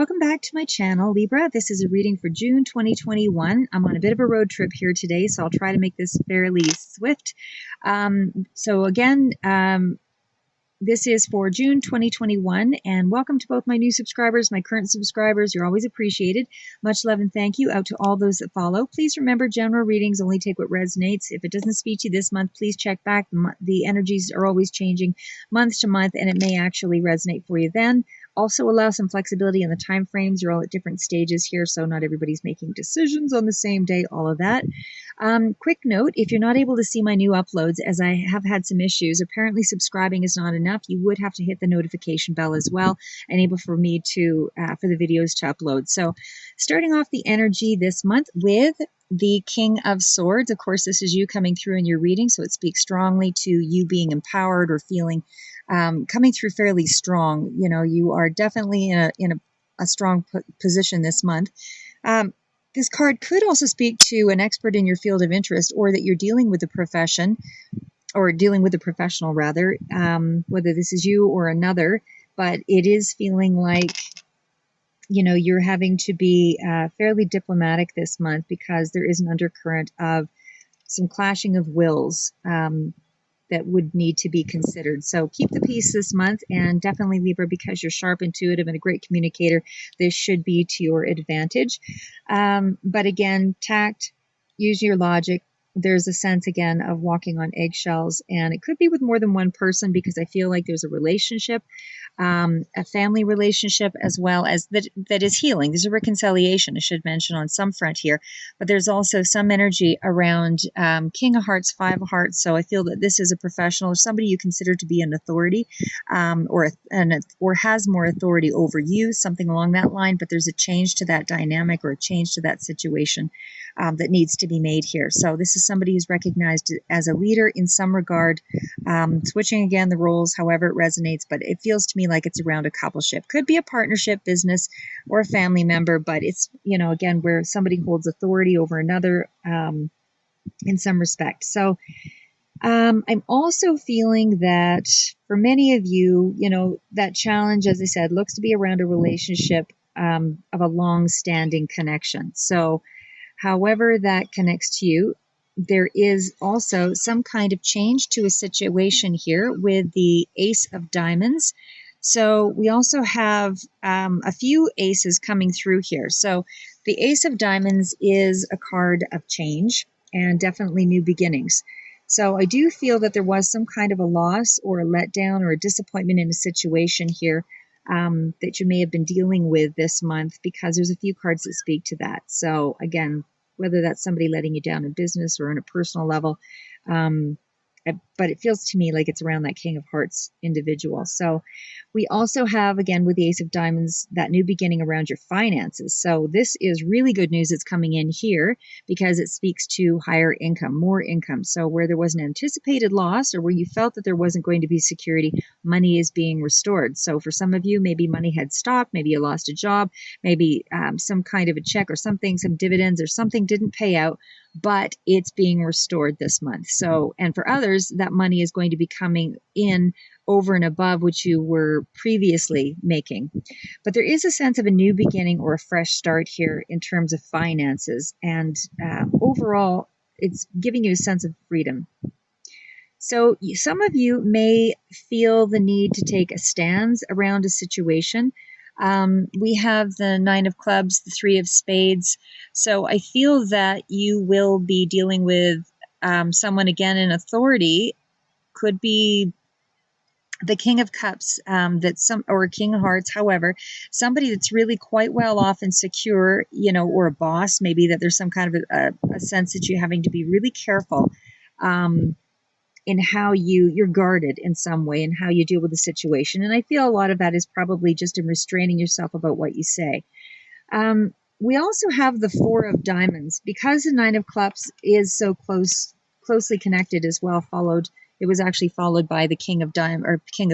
Welcome back to my channel, Libra. This is a reading for June 2021. I'm on a bit of a road trip here today, so I'll try to make this fairly swift. This is for June 2021, and welcome to both my new subscribers, my current subscribers. You're always appreciated. Much love and thank you out to all those that follow. Please remember, general readings only take what resonates. If it doesn't speak to you this month, please check back. The energies are always changing month to month, and it may actually resonate for you then. Also allow some flexibility in the time frames. You're all at different stages here, so not everybody's making decisions on the same day, all of that. Quick note, if you're not able to see my new uploads, as I have had some issues, apparently subscribing is not enough. You would have to hit the notification bell as well, enable for me to, for the videos to upload. So starting off the energy this month with the King of Swords. Of course, this is you coming through in your reading, so it speaks strongly to you being empowered or feeling coming through fairly strong. You know, you are definitely in a strong position this month. This card could also speak to an expert in your field of interest, or that you're dealing with a profession, or dealing with a professional rather, whether this is you or another, but it is feeling like, you know, you're having to be fairly diplomatic this month because there is an undercurrent of some clashing of wills that would need to be considered. So keep the peace this month, and definitely Libra, because you're sharp, intuitive, and a great communicator, this should be to your advantage. But again, tact, use your logic. There's a sense again of walking on eggshells, and it could be with more than one person, because I feel like there's a relationship, a family relationship, as well as that is healing. There's a reconciliation, I should mention, on some front here, but there's also some energy around King of Hearts, Five of Hearts. So I feel that this is a professional or somebody you consider to be an authority, or has more authority over you, something along that line. But there's a change to that dynamic, or a change to that situation that needs to be made here. So this is somebody who's recognized as a leader in some regard, switching again the roles however it resonates, but it feels to me like it's around a coupleship. Could be a partnership, business, or a family member, but it's, you know, again, where somebody holds authority over another in some respect. So I'm also feeling that for many of you, you know, that challenge, as I said, looks to be around a relationship of a long-standing connection. So however that connects to you, there is also some kind of change to a situation here with the Ace of Diamonds. So we also have a few aces coming through here. So the Ace of Diamonds is a card of change and definitely new beginnings. So I do feel that there was some kind of a loss or a letdown or a disappointment in a situation here that you may have been dealing with this month, because there's a few cards that speak to that. So again, whether that's somebody letting you down in business or on a personal level, but it feels to me like it's around that King of Hearts individual. So we also have, again, with the Ace of Diamonds, that new beginning around your finances. So this is really good news that's coming in here, because it speaks to higher income, more income. So where there was an anticipated loss, or where you felt that there wasn't going to be security, money is being restored. So for some of you, maybe money had stopped, maybe you lost a job, maybe some kind of a check or something, some dividends or something didn't pay out, but it's being restored this month. So, and for others, that money is going to be coming in over and above what you were previously making. But there is a sense of a new beginning or a fresh start here in terms of finances. And overall, it's giving you a sense of freedom. So some of you may feel the need to take a stance around a situation. We have the Nine of Clubs, the Three of Spades. So I feel that you will be dealing with someone, again, in authority. Could be the King of Cups, or King of Hearts, however, somebody that's really quite well off and secure, you know, or a boss, maybe, that there's some kind of a sense that you're having to be really careful in how you're guarded in some way, and how you deal with the situation. And I feel a lot of that is probably just in restraining yourself about what you say. We also have the Four of Diamonds, because the Nine of Clubs is so closely connected as well. It was actually followed by the King of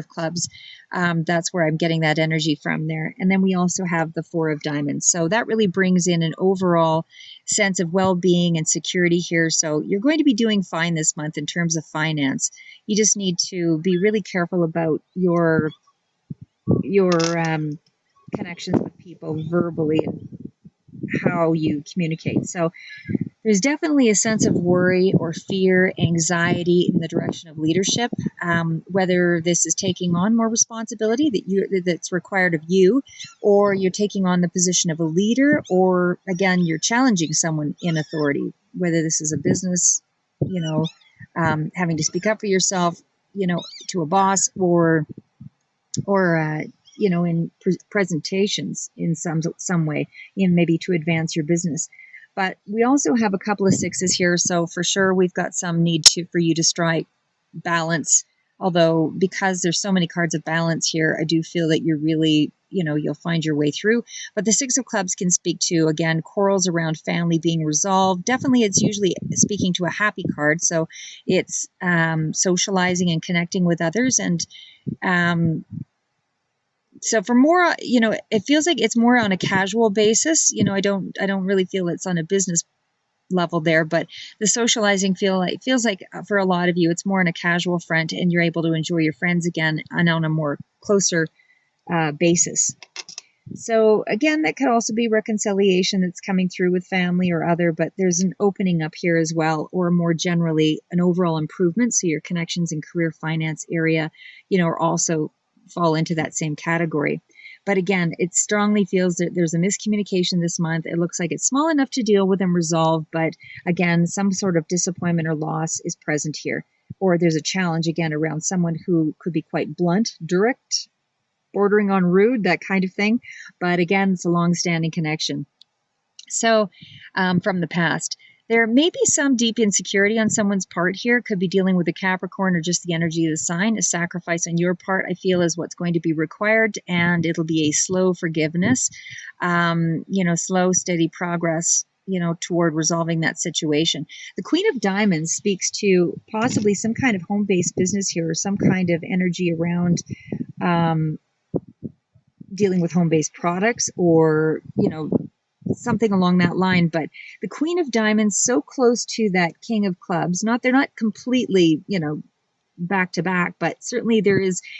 Clubs. That's where I'm getting that energy from there. And then we also have the Four of Diamonds. So that really brings in an overall sense of well-being and security here. So you're going to be doing fine this month in terms of finance. You just need to be really careful about your connections with people verbally and how you communicate. So there's definitely a sense of worry or fear, anxiety in the direction of leadership, whether this is taking on more responsibility that's required of you, or you're taking on the position of a leader, or again, you're challenging someone in authority, whether this is a business, having to speak up for yourself, to a boss, or in presentations in some way, maybe to advance your business. But we also have a couple of sixes here, so for sure we've got some need for you to strike balance. Although, because there's so many cards of balance here, I do feel that you're really, you'll find your way through. But the Six of Clubs can speak to, again, quarrels around family being resolved. Definitely, it's usually speaking to a happy card. So it's socializing and connecting with others. And so for more, it feels like it's more on a casual basis. I don't really feel it's on a business level there, but the socializing feels like for a lot of you, it's more on a casual front, and you're able to enjoy your friends again and on a more closer basis. So again, that could also be reconciliation that's coming through with family or other, but there's an opening up here as well, or more generally, an overall improvement. So your connections in career, finance area, are also fall into that same category. But again, it strongly feels that there's a miscommunication this month. It looks like it's small enough to deal with and resolve, but again, some sort of disappointment or loss is present here. Or there's a challenge again around someone who could be quite blunt, direct, bordering on rude, that kind of thing. But again, it's a long-standing connection. So from the past. There may be some deep insecurity on someone's part here. Could be dealing with a Capricorn or just the energy of the sign. A sacrifice on your part, I feel, is what's going to be required, and it'll be a slow forgiveness, slow, steady progress, toward resolving that situation. The Queen of Diamonds speaks to possibly some kind of home-based business here, or some kind of energy around dealing with home-based products, or, something along that line. But the Queen of Diamonds, so close to that King of Clubs, they're not completely, back to back, but certainly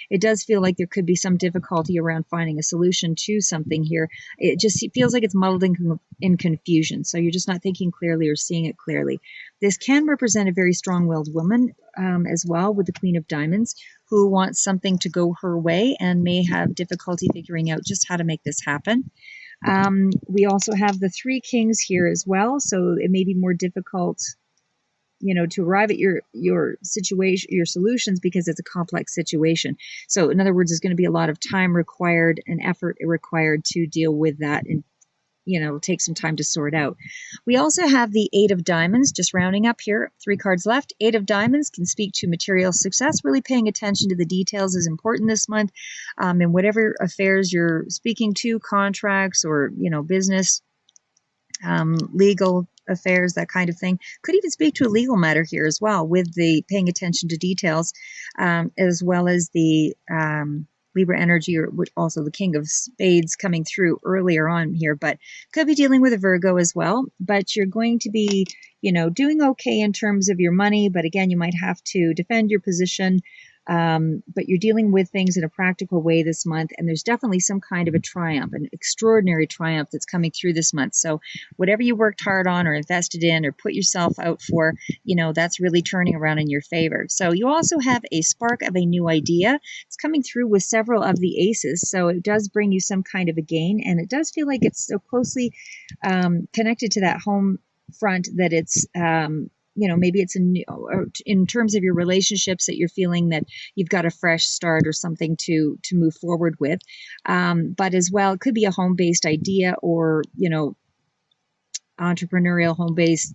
it does feel like there could be some difficulty around finding a solution to something here. It feels like it's muddled in confusion. So you're just not thinking clearly or seeing it clearly. This can represent a very strong-willed woman as well, with the Queen of Diamonds, who wants something to go her way and may have difficulty figuring out just how to make this happen. We also have the Three Kings here as well, so it may be more difficult, to arrive at your situation, your solutions, because it's a complex situation. So in other words, there's going to be a lot of time required and effort required to deal with that, and take some time to sort out. We also have the Eight of Diamonds, just rounding up here, 3 cards left. Eight of Diamonds can speak to material success. Really paying attention to the details is important this month. And whatever affairs you're speaking to, contracts or, business, legal affairs, that kind of thing. Could even speak to a legal matter here as well, with the paying attention to details, as well as the Libra energy, or also the King of Spades coming through earlier on here, but could be dealing with a Virgo as well. But you're going to be, doing okay in terms of your money, but again, you might have to defend your position. But you're dealing with things in a practical way this month, and there's definitely some kind of a triumph, an extraordinary triumph that's coming through this month. So whatever you worked hard on or invested in or put yourself out for, that's really turning around in your favor. So you also have a spark of a new idea. It's coming through with several of the aces, so it does bring you some kind of a gain, and it does feel like it's so closely connected to that home front that it's maybe it's in terms of your relationships, that you're feeling that you've got a fresh start or something to move forward with. But as well, it could be a home-based idea, or, entrepreneurial home-based,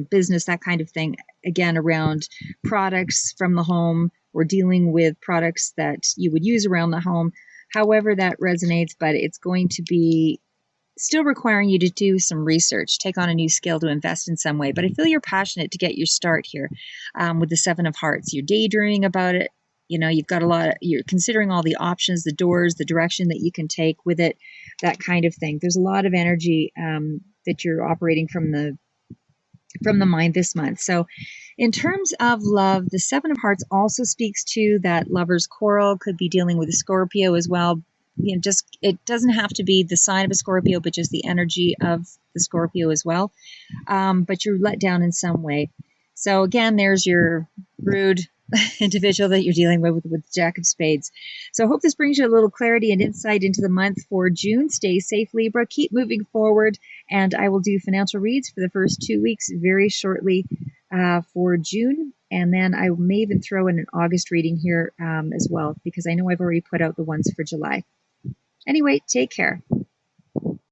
business, that kind of thing. Again, around products from the home, or dealing with products that you would use around the home, however that resonates, but it's going to be still requiring you to do some research, take on a new skill, to invest in some way. But I feel you're passionate to get your start here with the Seven of Hearts. You're daydreaming about it. You've got you're considering all the options, the doors, the direction that you can take with it, that kind of thing. There's a lot of energy that you're operating from the mind this month. So in terms of love, the Seven of Hearts also speaks to that lover's quarrel. Could be dealing with a Scorpio as well. just, it doesn't have to be the sign of a Scorpio, but just the energy of the Scorpio as well. But you're let down in some way. So again, there's your rude individual that you're dealing with Jack of Spades. So I hope this brings you a little clarity and insight into the month for June. Stay safe, Libra. Keep moving forward. And I will do financial reads for the first 2 weeks very shortly for June. And then I may even throw in an August reading here as well, because I know I've already put out the ones for July. Anyway, take care.